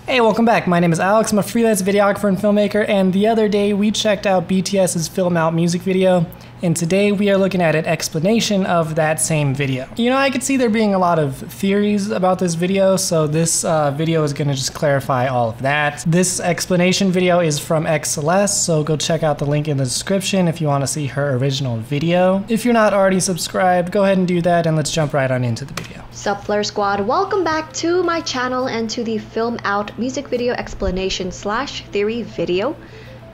Hey, welcome back. My name is Alex. I'm a freelance videographer and filmmaker, and the other day we checked out BTS's Film Out music video, and today we are looking at an explanation of that same video. You know, I could see there being a lot of theories about this video, so this video is going to just clarify all of that. This explanation video is from xCeleste, so go check out the link in the description if you want to see her original video. If you're not already subscribed, go ahead and do that, and let's jump right on into the video. Sup Flare Squad, welcome back to my channel and to the Film Out music video explanation / theory video.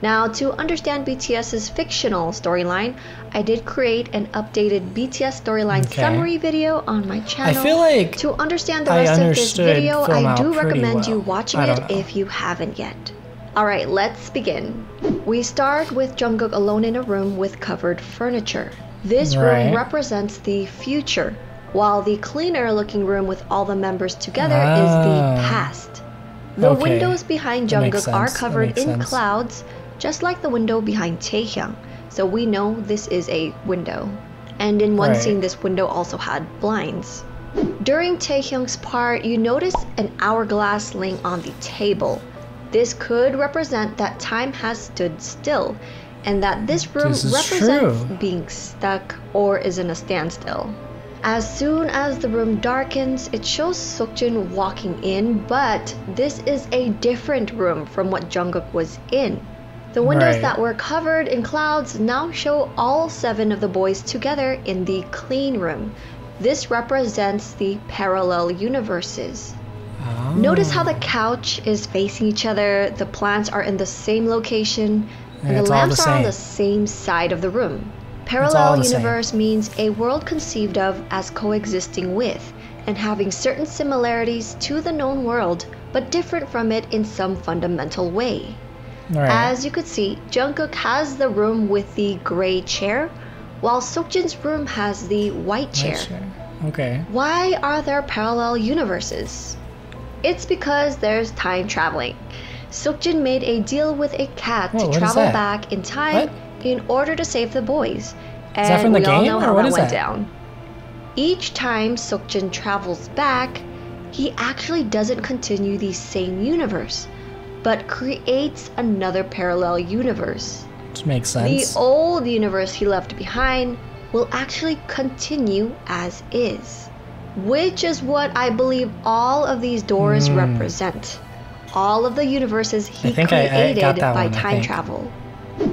Now, to understand BTS's fictional storyline, I did create an updated BTS storyline summary video on my channel. I feel like to understand the rest of this video, I do recommend you watching it if you haven't yet. Alright, let's begin. We start with Jungkook alone in a room with covered furniture. This room represents the future, while the cleaner looking room with all the members together is the past. The windows behind Jungkook are covered in clouds, just like the window behind Taehyung, so we know this is a window. And in one scene, this window also had blinds. During Taehyung's part, you notice an hourglass laying on the table. This could represent that time has stood still, and that this room represents being stuck or is in a standstill. As soon as the room darkens, it shows Seokjin walking in, but this is a different room from what Jungkook was in. The windows that were covered in clouds now show all 7 of the boys together in the clean room. This represents the parallel universes. Notice how the couch is facing each other, the plants are in the same location, and the lamps are on the same side of the room. Parallel universe means a world conceived of as coexisting with and having certain similarities to the known world, but different from it in some fundamental way. As you could see, Jungkook has the room with the gray chair, while Seokjin's room has the white chair. Why are there parallel universes? It's because there's time traveling. Seokjin made a deal with a cat to travel back in time in order to save the boys, and we all know how that went down. Each time Seokjin travels back, he actually doesn't continue the same universe, but creates another parallel universe. Which makes sense. The old universe he left behind will actually continue as is, which is what I believe all of these doors represent. All of the universes he created by time travel.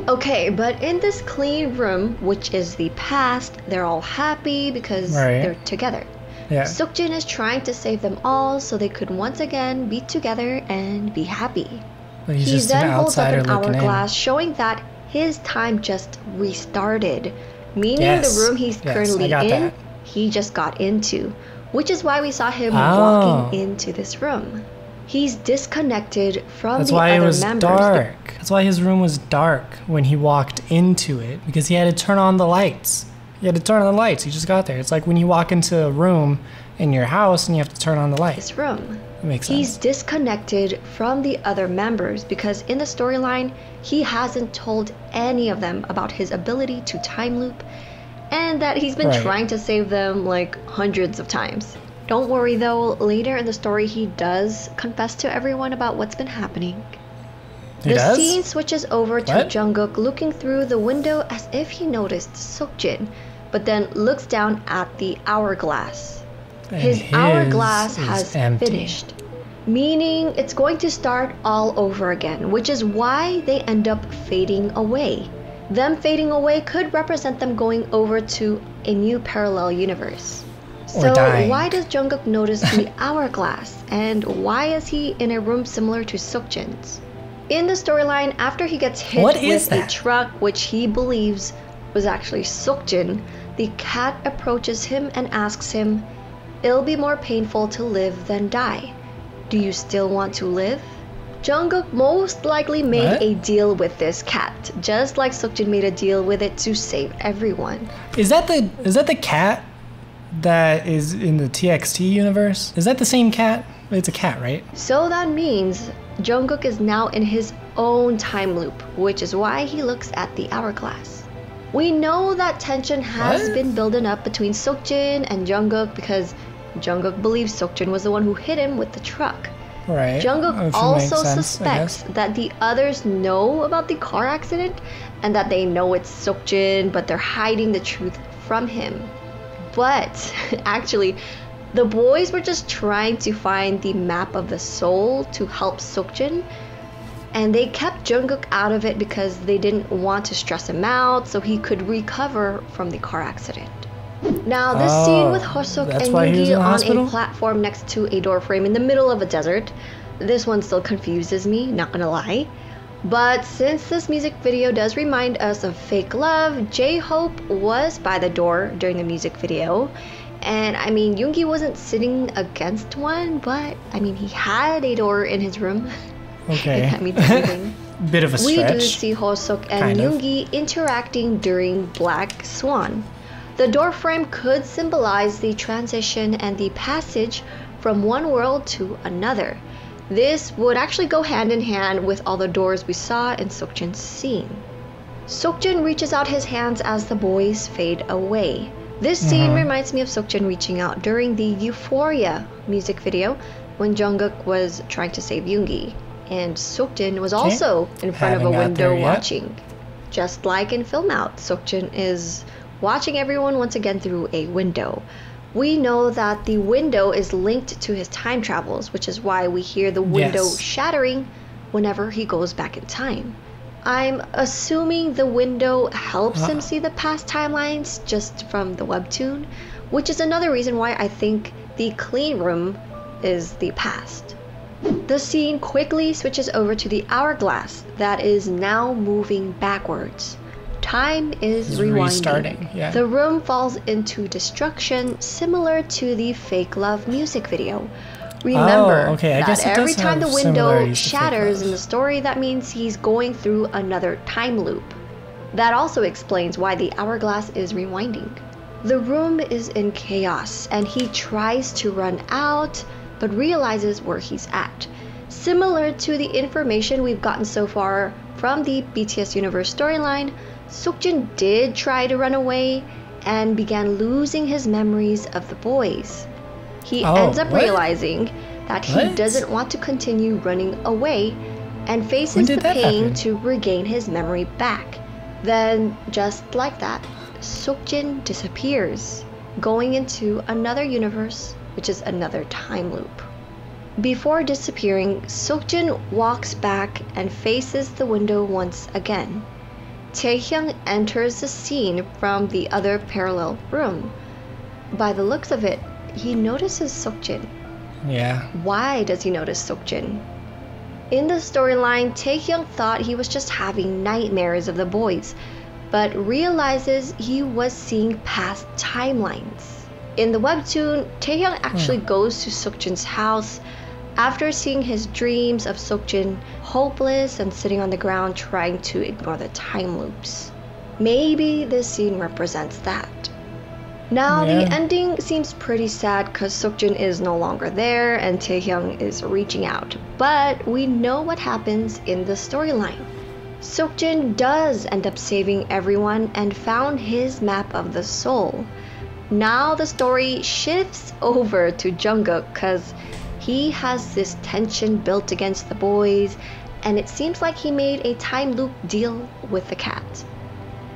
Okay, but in this clean room, which is the past, they're all happy because they're together. Seokjin is trying to save them all so they could once again be together and be happy. He then holds up an hourglass showing that his time just restarted, meaning the room he's currently in, he just got into, which is why we saw him walking into this room. He's disconnected from the other members. That's why his room was dark when he walked into it, because he had to turn on the lights. He had to turn on the lights. He just got there. It's like when you walk into a room in your house and you have to turn on the lights. This room. That makes sense. He's disconnected from the other members because in the storyline, he hasn't told any of them about his ability to time loop and that he's been trying to save them like hundreds of times. Don't worry though, later in the story he does confess to everyone about what's been happening. The scene switches over to Jungkook looking through the window as if he noticed Seokjin, but then looks down at the hourglass. His hourglass has finished, meaning it's going to start all over again, which is why they end up fading away. Them fading away could represent them going over to a new parallel universe. So why does Jungkook notice the hourglass, and why is he in a room similar to Seokjin's? In the storyline, after he gets hit with a truck, which he believes was actually Seokjin, the cat approaches him and asks him, "It'll be more painful to live than die. Do you still want to live?" Jungkook most likely made a deal with this cat, just like Seokjin made a deal with it to save everyone. Is that the cat that is in the TXT universe? Is that the same cat? It's a cat, right? So that means Jungkook is now in his own time loop, which is why he looks at the hourglass. We know that tension has been building up between Seokjin and Jungkook because Jungkook believes Seokjin was the one who hit him with the truck. Right. Jungkook also suspects that the others know about the car accident and that they know it's Seokjin, but they're hiding the truth from him. But actually, the boys were just trying to find the map of the soul to help Seokjin, and they kept Jungkook out of it because they didn't want to stress him out so he could recover from the car accident. Now, this scene with Hoseok and Yoongi on a platform next to a door frame in the middle of a desert, this one still confuses me, not gonna lie. But since this music video does remind us of fake love, J-Hope was by the door during the music video. And I mean, Yoongi wasn't sitting against one, but I mean, he had a door in his room. Okay. If that means anything. Bit of a stretch. We do see Hoseok and Yoongi interacting during Black Swan. The door frame could symbolize the transition and the passage from one world to another. This would actually go hand in hand with all the doors we saw in Seokjin's scene. Seokjin reaches out his hands as the boys fade away. This scene reminds me of Seokjin reaching out during the Euphoria music video when Jungkook was trying to save Yoongi. And Seokjin was also in front of a window watching. Just like in Film Out, Seokjin is watching everyone once again through a window. We know that the window is linked to his time travels, which is why we hear the window shattering whenever he goes back in time. I'm assuming the window helps him see the past timelines just from the webtoon, which is another reason why I think the clean room is the past. The scene quickly switches over to the hourglass that is now moving backwards. Time is rewinding. The room falls into destruction similar to the Fake Love music video. Remember that every time the window shatters in the story, that means he's going through another time loop. That also explains why the hourglass is rewinding. The room is in chaos and he tries to run out but realizes where he's at. Similar to the information we've gotten so far from the BTS Universe storyline, Seokjin did try to run away and began losing his memories of the boys. He ends up realizing that he doesn't want to continue running away and faces the pain to regain his memory back. Then, just like that, Seokjin disappears, going into another universe, which is another time loop. Before disappearing, Seokjin walks back and faces the window once again. Taehyung enters the scene from the other parallel room. By the looks of it, he notices Seokjin. Why does he notice Seokjin? In the storyline, Taehyung thought he was just having nightmares of the boys, but realizes he was seeing past timelines. In the webtoon, Taehyung actually goes to Seokjin's house after seeing his dreams of Seokjin hopeless and sitting on the ground trying to ignore the time loops. Maybe this scene represents that. Now the ending seems pretty sad because Seokjin is no longer there and Taehyung is reaching out, but we know what happens in the storyline. Seokjin does end up saving everyone and found his map of the soul. Now the story shifts over to Jungkook because he has this tension built against the boys, and it seems like he made a time loop deal with the cat.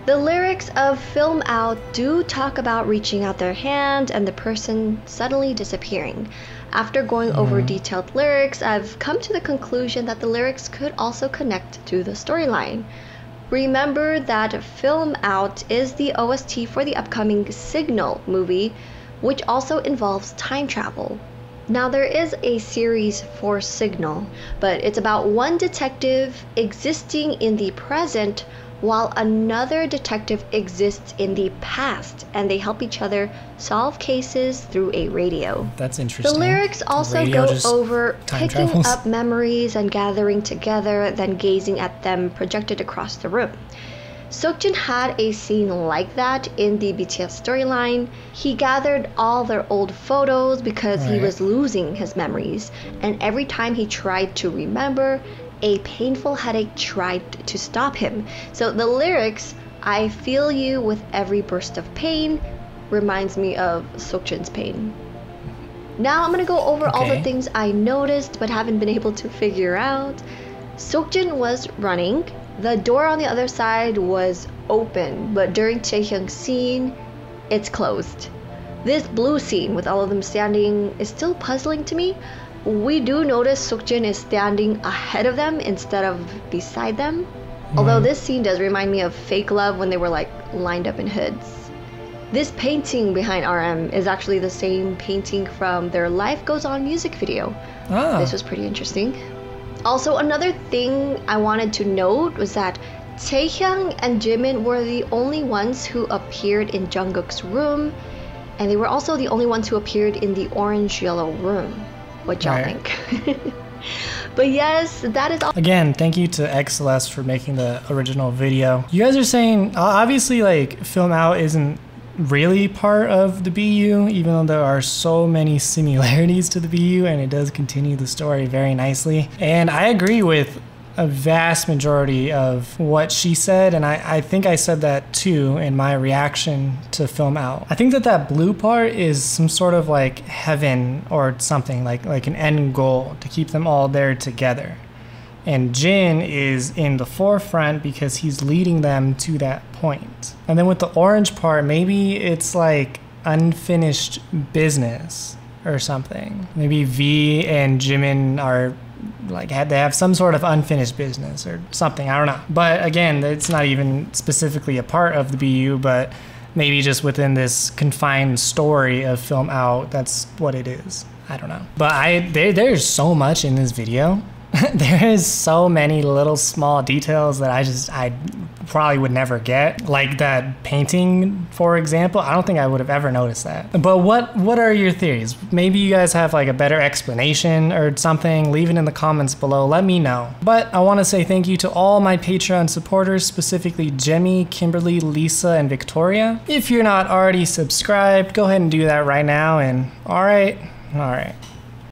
The lyrics of Film Out do talk about reaching out their hand and the person suddenly disappearing. After going over detailed lyrics, I've come to the conclusion that the lyrics could also connect to the storyline. Remember that Film Out is the OST for the upcoming Signal movie, which also involves time travel. Now there is a series for Signal, but it's about one detective existing in the present while another detective exists in the past, and they help each other solve cases through a radio. That's interesting. The lyrics also go over picking up memories and gathering together, then gazing at them projected across the room. Seokjin had a scene like that in the BTS storyline. He gathered all their old photos because he was losing his memories, and every time he tried to remember, a painful headache tried to stop him. So the lyrics, "I feel you with every burst of pain," reminds me of Seokjin's pain. Now I'm gonna go over all the things I noticed but haven't been able to figure out. Seokjin was running. The door on the other side was open, but during Taehyung's scene, it's closed. This blue scene with all of them standing is still puzzling to me. We do notice Seokjin is standing ahead of them instead of beside them. Although this scene does remind me of Fake Love when they were like lined up in hoods. This painting behind RM is actually the same painting from their Life Goes On music video. This was pretty interesting. Also, another thing I wanted to note was that Taehyung and Jimin were the only ones who appeared in Jungkook's room, and they were also the only ones who appeared in the orange-yellow room. What y'all think? But yes, that is all. Again, thank you to xCeleste for making the original video. You guys are saying, obviously, like, Film Out isn't really part of the BU, even though there are so many similarities to the BU, and it does continue the story very nicely. And I agree with a vast majority of what she said, and I think I said that too in my reaction to Film Out. I think that that blue part is some sort of like heaven or something, like an end goal to keep them all there together. And Jin is in the forefront because he's leading them to that point. And then with the orange part, maybe it's like unfinished business or something. Maybe V and Jimin are like, they have some sort of unfinished business or something, I don't know. But again, it's not even specifically a part of the BU, but maybe just within this confined story of Film Out, that's what it is. I don't know. But there's so much in this video. There is so many little small details that I probably would never get. Like that painting, for example. I don't think I would have ever noticed that. But what are your theories? Maybe you guys have like a better explanation or something. Leave it in the comments below. Let me know. But I want to say thank you to all my Patreon supporters, specifically Jemmy, Kimberly, Lisa, and Victoria. If you're not already subscribed, go ahead and do that right now. And all right.